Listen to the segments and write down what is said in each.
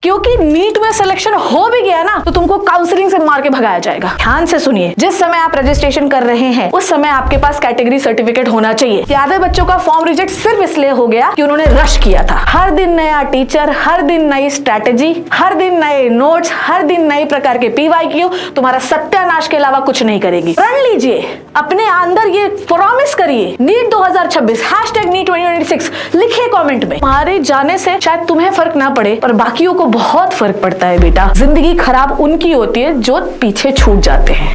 क्योंकि नीट में सिलेक्शन हो भी गया ना तो तुमको काउंसलिंग से मार के भगाया जाएगा। ध्यान से सुनिए, जिस समय आप रजिस्ट्रेशन कर रहे हैं उस समय आपके पास कैटेगरी सर्टिफिकेट होना चाहिए। ज्यादा बच्चों का फॉर्म रिजेक्ट सिर्फ इसलिए हो गया कि उन्होंने रश किया था। हर दिन नया टीचर, हर दिन नई स्ट्रैटेजी, हर दिन नए नोट्स, हर दिन नए प्रकार के PYQ तुम्हारा सत्यानाश के अलावा कुछ नहीं करेगी। पढ़ लीजिए, अपने अंदर ये प्रॉमिस करिए, नीट 2026 #NEET2026 लिखिए कमेंट में। हमारे जाने से शायद तुम्हें फर्क ना पड़े पर बाकियों को बहुत फर्क पड़ता है बेटा। जिंदगी खराब उनकी होती है जो पीछे छूट जाते हैं।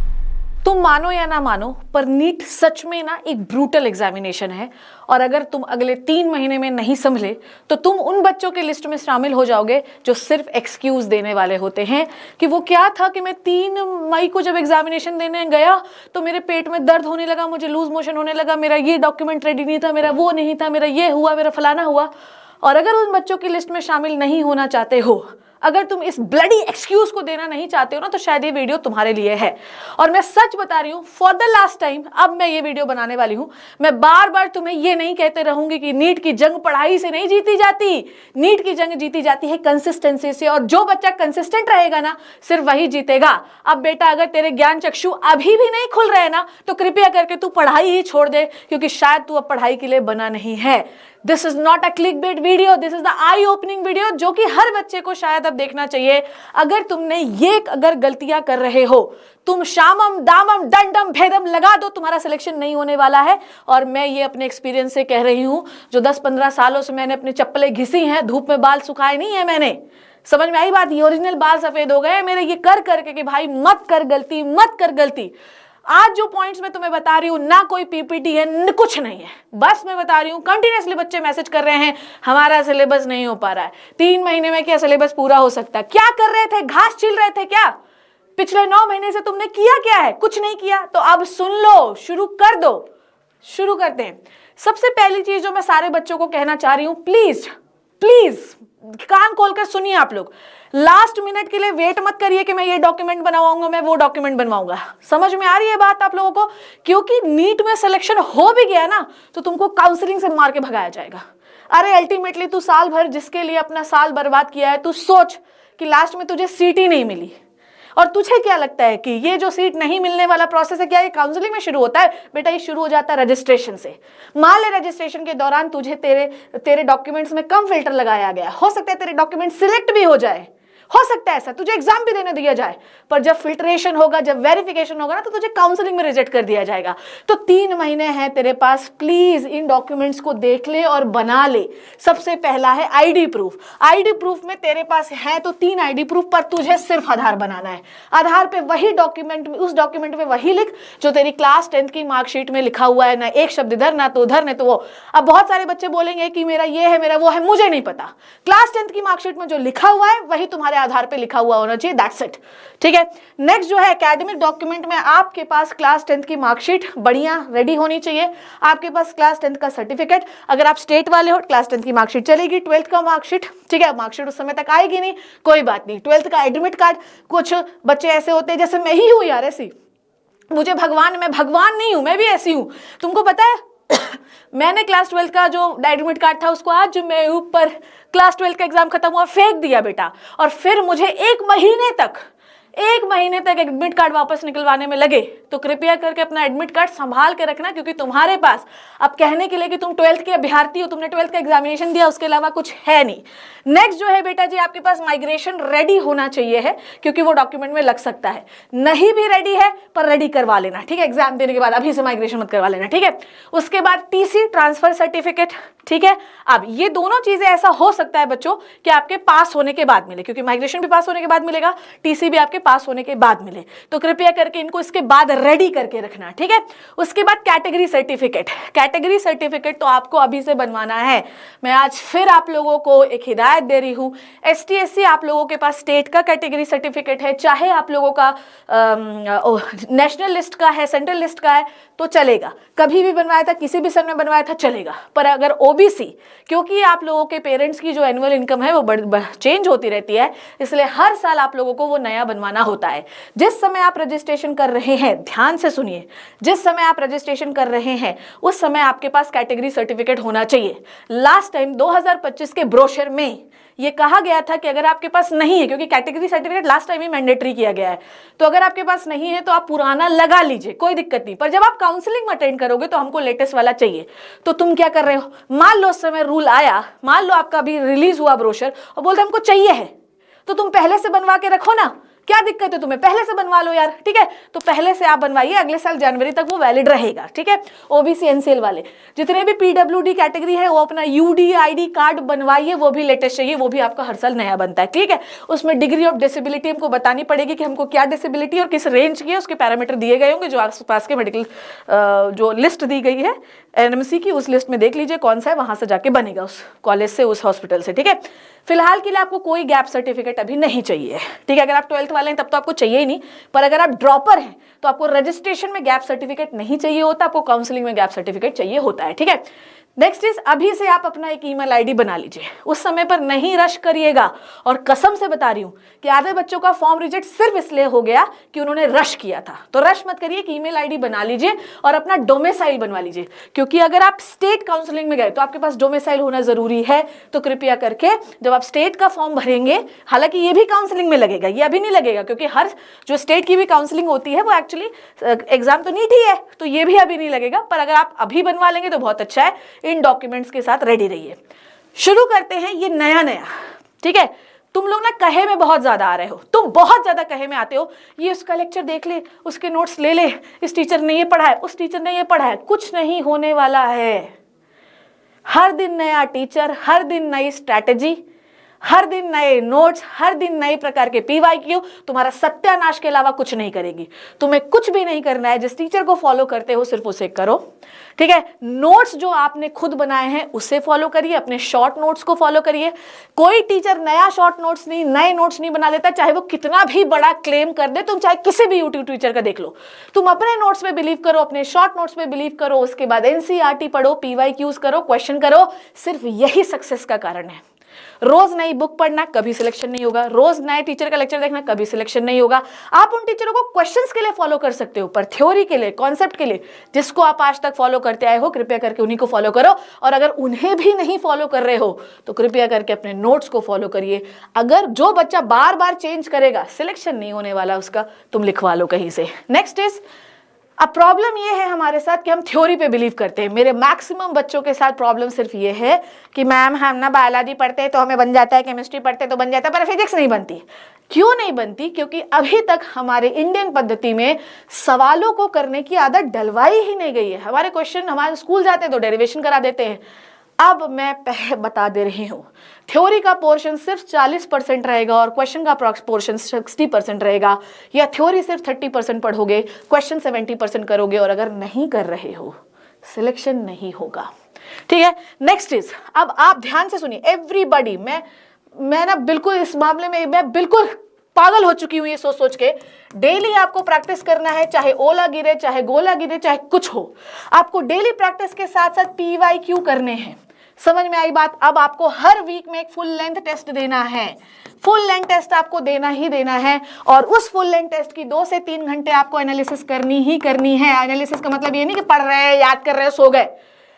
तुम मानो या ना मानो पर नीट सच में ना एक ब्रूटल एग्जामिनेशन है और अगर तुम अगले 3 महीने में नहीं संभले तो तुम उन बच्चों के लिस्ट में शामिल हो जाओगे जो सिर्फ एक्सक्यूज देने वाले होते हैं कि वो क्या था कि मैं 3 मई को जब एग्जामिनेशन देने गया तो मेरे पेट में दर्द होने लगा, मुझे लूज मोशन होने लगा, मेरा ये डॉक्यूमेंट रेडी नहीं था, मेरा वो नहीं था, मेरा ये हुआ, मेरा फलाना हुआ। और अगर उन बच्चों की लिस्ट में शामिल नहीं होना चाहते हो, अगर तुम इस ब्लडी एक्सक्यूज को देना नहीं चाहते हो ना तो शायद ये वीडियो तुम्हारे लिए है। और मैं सच बता रही हूँ, फॉर द लास्ट टाइम अब मैं ये वीडियो बनाने वाली हूँ। मैं बार बार तुम्हें ये नहीं कहते रहूंगी कि नीट की जंग पढ़ाई से नहीं जीती जाती। नीट की जंग जीती जाती है कंसिस्टेंसी से, और जो बच्चा कंसिस्टेंट रहेगा ना सिर्फ वही जीतेगा। अब बेटा अगर तेरे ज्ञान चक्षु अभी भी नहीं खुल रहे ना तो कृपया करके तू पढ़ाई ही छोड़ दे, क्योंकि शायद तू अब पढ़ाई के लिए बना नहीं है। This is not a click bait video, this is the I opening video जो कि हर बच्चे को शायद अब देखना चाहिए। अगर तुमने ये गलतियां कर रहे हो, तुम शामम दामम दंडम भेदम लगा दो, तुम्हारा सिलेक्शन नहीं होने वाला है। और मैं ये अपने एक्सपीरियंस से कह रही हूं, जो 10-15 सालों से मैंने अपनी चप्पलें घिसी हैं, धूप में बाल सुखाए नहीं है मैंने। समझ में आई बात? ये ओरिजिनल बाल सफेद हो गए मेरे ये कर करके कि भाई मत कर गलती, मत कर गलती। आज जो पॉइंट्स मैं तुम्हें बता रही हूँ ना कोई PPT है, कुछ नहीं है, बस मैं बता रही हूँ। कंटिन्यूअसली बच्चे मैसेज कर रहे हैं हमारा सिलेबस नहीं हो पा रहा है। 3 महीने में क्या सिलेबस पूरा हो सकता है? क्या कर रहे थे? घास छिल रहे थे क्या? पिछले 9 महीने से तुमने किया क्या है? कुछ नहीं किया। तो अब सुन लो, शुरू कर दो। शुरू करते हैं। सबसे पहली चीज जो मैं सारे बच्चों को कहना चाह रही हूँ, प्लीज प्लीज कान खोलकर सुनिए आप लोग। लास्ट मिनट के लिए वेट मत करिए कि मैं ये डॉक्यूमेंट बनवाऊंगा, मैं वो डॉक्यूमेंट बनवाऊंगा। समझ में आ रही है बात आप लोगों को? क्योंकि नीट में सिलेक्शन हो भी गया ना तो तुमको काउंसलिंग से मार के भगाया जाएगा। अरे अल्टीमेटली तू साल भर जिसके लिए अपना साल बर्बाद किया है, तू सोच कि लास्ट में तुझे सीट ही नहीं मिली। और तुझे क्या लगता है कि ये जो सीट नहीं मिलने वाला प्रोसेस है क्या ये काउंसलिंग में शुरू होता है? बेटा ये शुरू हो जाता है रजिस्ट्रेशन से। मान ले रजिस्ट्रेशन के दौरान तुझे तेरे डॉक्यूमेंट्स में कम फिल्टर लगाया गया, हो सकता है तेरे डॉक्यूमेंट सिलेक्ट भी हो जाए, हो सकता है ऐसा, तुझे एग्जाम भी देने दिया जाए, पर जब फिल्ट्रेशन होगा, जब वेरिफिकेशन होगा ना तो तुझे काउंसलिंग में रिजेक्ट कर दिया जाएगा। तो 3 महीने हैं तेरे पास, प्लीज इन डॉक्यूमेंट्स को देख ले और बना ले। सबसे पहला है ID प्रूफ। ID प्रूफ में तेरे पास है तो 3 ID प्रूफ, पर तुझे सिर्फ आधार बनाना है। आधार पे वही डॉक्यूमेंट में, उस डॉक्यूमेंट में वही लिख जो तेरी क्लास 10th की मार्कशीट में लिखा हुआ है, ना एक शब्द इधर ना तो उधर, नहीं तो वो। अब बहुत सारे बच्चे बोलेंगे कि मेरा ये है, मेरा वो है, मुझे नहीं पता। क्लास 10th की मार्कशीट में जो लिखा हुआ है वही तुम्हारे आधार पे लिखा हुआ होना चाहिए, दैट्स इट। ठीक है। नेक्स्ट जो है एकेडमिक डॉक्यूमेंट में आपके पास क्लास 10th की मार्कशीट बढ़िया रेडी होनी चाहिए। आपके पास क्लास 10th का सर्टिफिकेट, अगर आप स्टेट वाले हो क्लास 10th की मार्कशीट चलेगी, 12th का मार्कशीट, ठीक है, मार्कशीट उस समय तक आएगी नहीं, कोई बात नहीं। 12th का एडमिट कार्ड, कुछ बच्चे ऐसे होते हैं जैसे मैं ही हूँ यार, ऐसी मुझे मैं भगवान नहीं हूं, मैं भी ऐसी हूं। तुमको पता है मैंने क्लास 12 का जो एडमिट कार्ड था उसको आज मैं ऊपर क्लास 12 का एग्जाम खत्म हुआ फेंक दिया बेटा, और फिर मुझे 1 महीने तक एडमिट कार्ड वापस निकलवाने में लगे। तो कृपया करके अपना एडमिट कार्ड संभाल के रखना, क्योंकि तुम्हारे पास अब कहने के लिए कि तुम 12th के अभ्यर्थी हो, तुमने 12th का एग्जामिनेशन दिया, उसके अलावा कुछ है नहीं। नेक्स्ट जो है बेटा जी, आपके पास माइग्रेशन रेडी होना चाहिए है, क्योंकि वो डॉक्यूमेंट में लग सकता है। नहीं भी रेडी है पर रेडी करवा लेना, ठीक है, एग्जाम देने के बाद, अभी से माइग्रेशन मत करवा लेना, ठीक है। उसके बाद TC ट्रांसफर सर्टिफिकेट, ठीक है। अब ये दोनों चीजें ऐसा हो सकता है बच्चों कि आपके पास होने के बाद मिले, क्योंकि माइग्रेशन भी पास होने के बाद मिलेगा, TC भी आपके पास होने के बाद मिले। तो कृपया करके इनको इसके बाद रेडी करके रखना, ठीक है। उसके बाद कैटेगरी सर्टिफिकेट तो आपको अभी से बनवाना है। मैं आज फिर आप लोगों को एक हिदायत दे रही हूँ, ST SC आप लोगों के पास स्टेट का कैटेगरी सर्टिफिकेट है, चाहे आप लोगों का नेशनल लिस्ट का है, सेंट्रल लिस्ट का है तो चलेगा। कभी भी बनवाया था, किसी भी सन में बनवाया था, चलेगा। पर अगर OBC, क्योंकि आप लोगों के पेरेंट्स की जो एनुअल इनकम है वो चेंज होती रहती है, इसलिए हर साल आप लोगों को वो नया बनवाना होता है। जिस समय आप रजिस्ट्रेशन कर रहे हैं, ध्यान से सुनिए, जिस समय आप रजिस्ट्रेशन कर रहे हैं उस समय आपके पास कैटेगरी सर्टिफिकेट होना चाहिए। लास्ट टाइम 2025 के ब्रोशर में ये कहा गया था कि अगर आपके पास नहीं है, क्योंकि कैटेगरी सर्टिफिकेट लास्ट टाइम ही मैंडेटरी किया गया है, तो अगर आपके पास नहीं है तो आप पुराना लगा लीजिए, कोई दिक्कत नहीं। पर जब आप काउंसलिंग में अटेंड करोगे तो हमको लेटेस्ट वाला चाहिए। तो तुम क्या कर रहे हो, मान लो उस समय रूल आया, मान लो आपका अभी रिलीज हुआ ब्रोशर और बोलते हमको चाहिए है, तो तुम पहले से बनवा के रखो ना, क्या दिक्कत है तुम्हें, पहले से बनवा लो यार, ठीक है। तो पहले से आप बनवाइए, अगले साल जनवरी तक वो वैलिड रहेगा, ठीक है। ओबीसी एनसीएल वाले जितने भी पीडब्ल्यूडी कैटेगरी है वो अपना यूडीआईडी कार्ड बनवाइए, वो भी लेटेस्ट चाहिए, वो भी आपका हर साल नया बनता है, ठीक है। उसमें डिग्री ऑफ डिसेबिलिटी हमको बतानी पड़ेगी कि हमको क्या डिसेबिलिटी और किस रेंज की है, उसके पैरामीटर दिए गए होंगे जो आसपास के मेडिकल जो लिस्ट दी गई है एनएमसी की, उस लिस्ट में देख लीजिए कौन सा है, वहां से जाके बनेगा उस कॉलेज से, उस हॉस्पिटल से, ठीक है। फिलहाल के लिए आपको कोई गैप सर्टिफिकेट अभी नहीं चाहिए, ठीक है। अगर आप 12th वाले हैं तब तो आपको चाहिए ही नहीं, पर अगर आप ड्रॉपर हैं तो आपको रजिस्ट्रेशन में गैप सर्टिफिकेट नहीं चाहिए होता, आपको काउंसलिंग में गैप सर्टिफिकेट चाहिए होता है, ठीक है। नेक्स्ट इज, अभी से आप अपना एक ईमेल आईडी बना लीजिए, उस समय पर नहीं रश करिएगा। और कसम से बता रही हूं कि आधे बच्चों का फॉर्म रिजेक्ट सिर्फ इसलिए हो गया कि उन्होंने रश किया था। तो रश मत करिए, कि ईमेल आईडी बना लीजिए और अपना डोमिसाइल बनवा लीजिए, क्योंकि अगर आप स्टेट काउंसलिंग में गए तो आपके पास डोमिसाइल होना जरूरी है। तो कृपया करके जब आप स्टेट का फॉर्म भरेंगे, हालांकि ये भी काउंसलिंग में लगेगा, ये अभी नहीं लगेगा, क्योंकि हर जो स्टेट की भी काउंसलिंग होती है वो एक्चुअली एग्जाम तो नीट ही है, तो ये भी अभी नहीं लगेगा। पर अगर आप अभी बनवा लेंगे तो बहुत अच्छा है, इन डॉक्यूमेंट्स के साथ रेडी रहिए। शुरू करते हैं ये नया नया, ठीक है। तुम लोग ना कहे में बहुत ज्यादा आ रहे हो, तुम बहुत ज्यादा कहे में आते हो, ये उसका लेक्चर देख ले, उसके नोट्स ले ले, इस टीचर ने ये पढ़ा है, उस टीचर ने ये पढ़ा है। कुछ नहीं होने वाला है, हर दिन नया टीचर, हर दिन नई स्ट्रैटेजी, हर दिन नए नोट्स, हर दिन नए प्रकार के पीवाईक्यू तुम्हारा सत्यानाश के अलावा कुछ नहीं करेगी। तुम्हें कुछ भी नहीं करना है, जिस टीचर को फॉलो करते हो सिर्फ उसे करो, ठीक है। नोट्स जो आपने खुद बनाए हैं उसे फॉलो करिए, अपने शॉर्ट नोट्स को फॉलो करिए। कोई टीचर नया शॉर्ट नोट्स नहीं, नए नोट्स नहीं बना देता, चाहे वो कितना भी बड़ा क्लेम कर दे। तुम चाहे किसी भी यूट्यूब टीचर का देख लो, तुम अपने नोट्स पे बिलीव करो, अपने शॉर्ट नोट्स पे बिलीव करो, उसके बाद एनसीईआरटी पढ़ो, पीवाईक्यूज करो, क्वेश्चन करो। सिर्फ यही सक्सेस का कारण है। रोज नई बुक पढ़ना, कभी सिलेक्शन नहीं होगा। रोज नए टीचर का लेक्चर देखना, कभी सिलेक्शन नहीं होगा। आप उन टीचरों को क्वेश्चंस के लिए फॉलो कर सकते हो, पर थ्योरी के लिए, कॉन्सेप्ट के लिए, जिसको आप आज तक फॉलो करते आए हो, कृपया करके उन्हीं को फॉलो करो। और अगर उन्हें भी नहीं फॉलो कर रहे हो तो कृपया करके अपने नोट्स को फॉलो करिए। अगर जो बच्चा बार बार चेंज करेगा, सिलेक्शन नहीं होने वाला उसका, तुम लिखवा लो कहीं से। नेक्स्ट इज, अब प्रॉब्लम ये है हमारे साथ कि हम थ्योरी पे बिलीव करते हैं। मेरे मैक्सिमम बच्चों के साथ प्रॉब्लम सिर्फ ये है कि मैम हम ना बायोलॉजी पढ़ते हैं तो हमें बन जाता है, केमिस्ट्री पढ़ते हैं तो बन जाता है, पर फिजिक्स नहीं बनती। क्यों नहीं बनती? क्योंकि अभी तक हमारे इंडियन पद्धति में सवालों को करने की आदत डलवाई ही नहीं गई है। हमारे क्वेश्चन, हमारे स्कूल जाते हैं तो डेरिवेशन करा देते हैं। अब मैं पहले बता दे रही हूँ, थ्योरी का पोर्शन सिर्फ 40% रहेगा और क्वेश्चन का पोर्शन 60% रहेगा, या थ्योरी सिर्फ 30% पढ़ोगे, क्वेश्चन 70% करोगे, और अगर नहीं कर रहे हो सिलेक्शन नहीं होगा, ठीक है। नेक्स्ट इज, अब आप ध्यान से सुनिए एवरीबॉडी, मैं ना बिल्कुल इस मामले में मैं बिल्कुल पागल हो चुकी हूँ ये सोच सोच के। डेली आपको प्रैक्टिस करना है, चाहे ओला गिरे, चाहे गोला गिरे, चाहे कुछ हो, आपको डेली प्रैक्टिस के साथ साथ पीवाईक्यू करने हैं। समझ में आई बात? अब आपको हर वीक में एक फुल लेंथ टेस्ट देना है, फुल लेंथ टेस्ट आपको देना ही देना है, और उस फुल लेंथ टेस्ट की 2 से 3 घंटे आपको एनालिसिस करनी ही करनी है। एनालिसिस का मतलब ये नहीं कि पढ़ रहे हैं, याद कर रहे हैं, सो गए।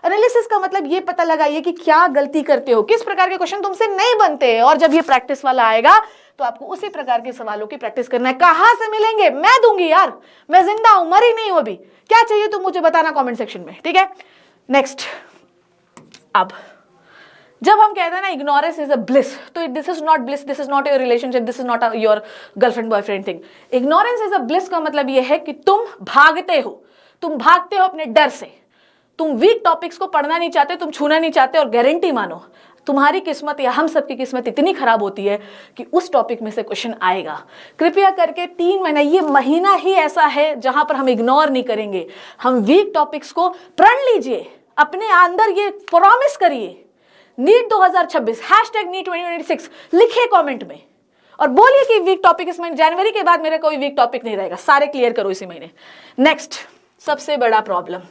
एनालिसिस का मतलब ये पता लगाइए कि क्या गलती करते हो, किस प्रकार के क्वेश्चन तुमसे नहीं बनते, और जब ये प्रैक्टिस वाला आएगा तो आपको उसी प्रकार के सवालों की प्रैक्टिस करना है। कहां से मिलेंगे? मैं दूंगी यार, मैं जिंदा हूं, मरी नहीं हूं अभी। क्या चाहिए तुम मुझे बताना कमेंट सेक्शन में, ठीक है। नेक्स्ट, अब जब हम कहते हैं ना इग्नोरेंस इज अ ब्लिस, तो this is not bliss, this is not your relationship, this is not your girlfriend boyfriend thing. Ignorance is a bliss का मतलब यह है कि तुम भागते हो, अपने डर से। तुम वीक टॉपिक्स को पढ़ना नहीं चाहते, तुम छूना नहीं चाहते, और गारंटी मानो तुम्हारी किस्मत या हम सबकी किस्मत इतनी खराब होती है कि उस टॉपिक में से क्वेश्चन आएगा। कृपया करके 3 महीना, ये महीना ही ऐसा है जहां पर हम इग्नोर नहीं करेंगे। हम वीक टॉपिक्स को प्रण लीजिए, अपने अंदर ये प्रॉमिस करिए। नीट 2026 #NEET 2026 लिखे कमेंट में और बोलिए कि वीक टॉपिक इस महीने, जनवरी के बाद मेरा कोई वीक टॉपिक नहीं रहेगा, सारे क्लियर करो इसी महीने। नेक्स्ट, सबसे बड़ा प्रॉब्लम,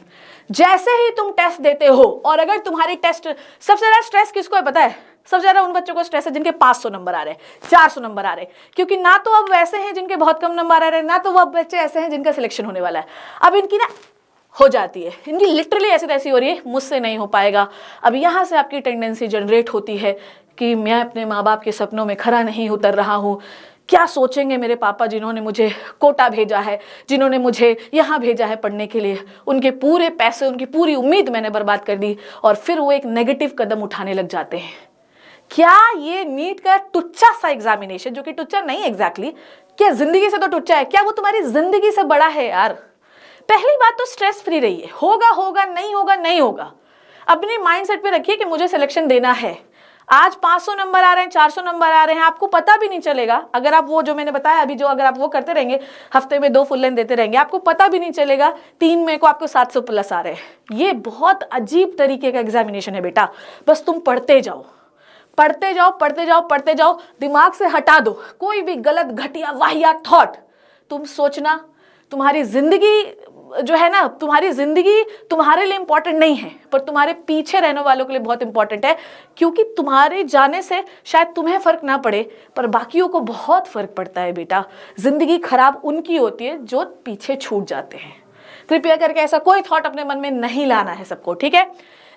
जैसे ही तुम टेस्ट देते हो, और अगर तुम्हारी टेस्ट, सबसे ज्यादा स्ट्रेस किसको है पता है? सबसे ज्यादा उन बच्चों को स्ट्रेस है जिनके 500 नंबर आ रहे हैं, 400 नंबर आ रहे हैं, क्योंकि ना तो अब वैसे हैं जिनके बहुत कम नंबर आ रहे हैं, ना तो वो अब बच्चे ऐसे हैं जिनका सिलेक्शन होने वाला है। अब इनकी ना हो जाती है, इनकी लिटरली ऐसी तैसी हो रही है, मुझसे नहीं हो पाएगा। अब यहां से आपकी टेंडेंसी जनरेट होती है कि मैं अपने माँ बाप के सपनों में खरा नहीं उतर रहा हूँ, क्या सोचेंगे मेरे पापा जिन्होंने मुझे कोटा भेजा है, जिन्होंने मुझे यहाँ भेजा है पढ़ने के लिए, उनके पूरे पैसे, उनकी पूरी उम्मीद मैंने बर्बाद कर दी, और फिर वो एक नेगेटिव कदम उठाने लग जाते हैं। क्या ये नीट का टुच्चा सा एग्जामिनेशन, जो कि टुच्चा नहीं एग्जैक्टली, क्या जिंदगी से तो टुच्चा है, क्या वो तुम्हारी जिंदगी से बड़ा है यार? पहली बात तो स्ट्रेस फ्री रहिए, होगा होगा, नहीं होगा नहीं होगा। अपने माइंडसेट पे रखिए कि मुझे सिलेक्शन देना है। आज 500 नंबर आ रहे हैं, 400 नंबर आ रहे हैं, आपको पता भी नहीं चलेगा। अगर आप वो जो मैंने बताया अभी, जो अगर आप वो करते रहेंगे, हफ्ते में 2 फुल लेंथ देते रहेंगे, आपको पता भी नहीं चलेगा 3 मई को आपको 700 प्लस आ रहे हैं। ये बहुत अजीब तरीके का एग्जामिनेशन है बेटा। बस तुम पढ़ते जाओ, पढ़ते जाओ, पढ़ते जाओ, पढ़ते जाओ। दिमाग से हटा दो कोई भी गलत, घटिया, वाहियात थॉट। तुम सोचना, तुम्हारी जिंदगी जो है ना, तुम्हारी जिंदगी तुम्हारे लिए इंपॉर्टेंट नहीं है, पर तुम्हारे पीछे रहने वालों के लिए बहुत इंपॉर्टेंट है। क्योंकि तुम्हारे जाने से शायद तुम्हें फर्क ना पड़े, पर बाकियों को बहुत फर्क पड़ता है बेटा। जिंदगी खराब उनकी होती है जो पीछे छूट जाते हैं। कृपया करके ऐसा कोई थॉट अपने मन में नहीं लाना है सबको, ठीक है।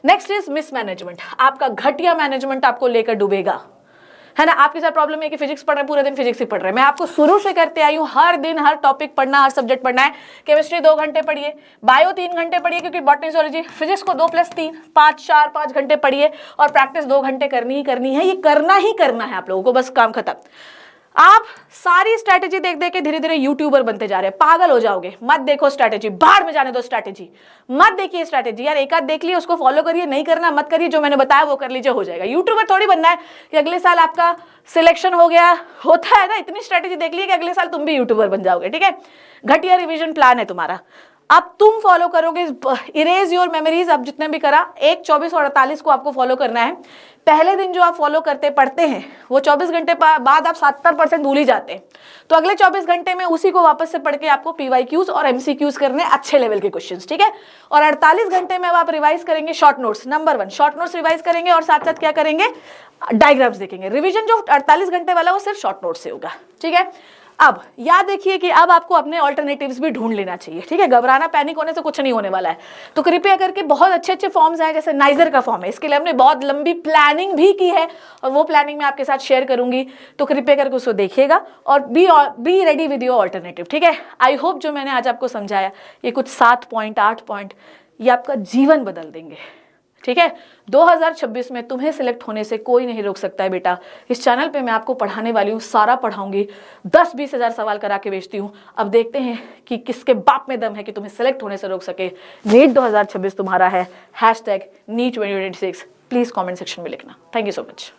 Next is mismanagement. आपका घटिया मैनेजमेंट आपको लेकर डूबेगा, है ना। आपके साथ प्रॉब्लम है कि फिजिक्स पढ़ रहे हैं, पूरे दिन फिजिक्स ही पढ़ रहे हैं। मैं आपको शुरू से करते आई हूँ, हर दिन हर टॉपिक पढ़ना, हर सब्जेक्ट पढ़ना है। केमिस्ट्री 2 घंटे पढ़िए, बायो 3 घंटे पढ़िए, क्योंकि बॉटनी जूलॉजी, फिजिक्स को 2 + 3 5 घंटे पढ़िए, और प्रैक्टिस 2 घंटे करनी ही करनी है। ये करना ही करना है आप लोगों को, बस काम खत्म। आप सारी स्ट्रैटेजी देख देख के धीरे धीरे यूट्यूबर बनते जा रहे हैं, पागल हो जाओगे। मत देखो स्ट्रैटेजी, बाहर में जाने दो स्ट्रैटेजी, मत देखिए स्ट्रैटेजी यार। एक आध देख लिए, उसको फॉलो करिए, नहीं करना मत करिए, जो मैंने बताया वो कर लीजिए, हो जाएगा। यूट्यूबर थोड़ी बनना है कि अगले साल आपका सिलेक्शन हो गया, होता है ना, इतनी स्ट्रैटेजी देख लिए कि अगले साल तुम भी यूट्यूबर बन जाओगे, ठीक है। घटिया रिविजन प्लान है तुम्हारा, अब तुम फॉलो करोगे। इरेज योर मेमोरीज, अब जितने भी करा, 1, 24 और 48 को आपको फॉलो करना है। पहले दिन जो आप फॉलो करते पढ़ते हैं, वो 24 घंटे बाद आप 70% भूल ही जाते हैं। तो अगले 24 घंटे में उसी को वापस से पढ़ के आपको PYQs और MCQs करने, अच्छे लेवल के क्वेश्चंस, ठीक है। और 48 घंटे में अब आप रिवाइज करेंगे short notes. Number 1 short notes revise करेंगे, और साथ साथ क्या करेंगे, डायग्राम्स देखेंगे। रिविजन जो 48 घंटे वाला वो सिर्फ शॉर्ट नोट से होगा, ठीक है। अब याद देखिए कि अब आपको अपने ऑल्टरनेटिव्स भी ढूंढ लेना चाहिए, ठीक है। घबराना, पैनिक होने से कुछ नहीं होने वाला है। तो कृपया करके बहुत अच्छे अच्छे फॉर्म्स हैं, जैसे नाइजर का फॉर्म है, इसके लिए हमने बहुत लंबी प्लानिंग भी की है, और वो प्लानिंग मैं आपके साथ शेयर करूंगी। तो कृपया करके उसको देखिएगा, और be ready with your alternative, ठीक है। आई होप जो मैंने आज आपको समझाया, ये कुछ 7 पॉइंट 8 पॉइंट, ये आपका जीवन बदल देंगे, ठीक है। 2026 में तुम्हें सिलेक्ट होने से कोई नहीं रोक सकता है बेटा। इस चैनल पे मैं आपको पढ़ाने वाली हूँ, सारा पढ़ाऊंगी, 10-20 हज़ार सवाल करा के बेचती हूँ। अब देखते हैं कि किसके बाप में दम है कि तुम्हें सिलेक्ट होने से रोक सके। नीट 2026 तुम्हारा है। #NEET2026 प्लीज कमेंट सेक्शन में लिखना। Thank you so much.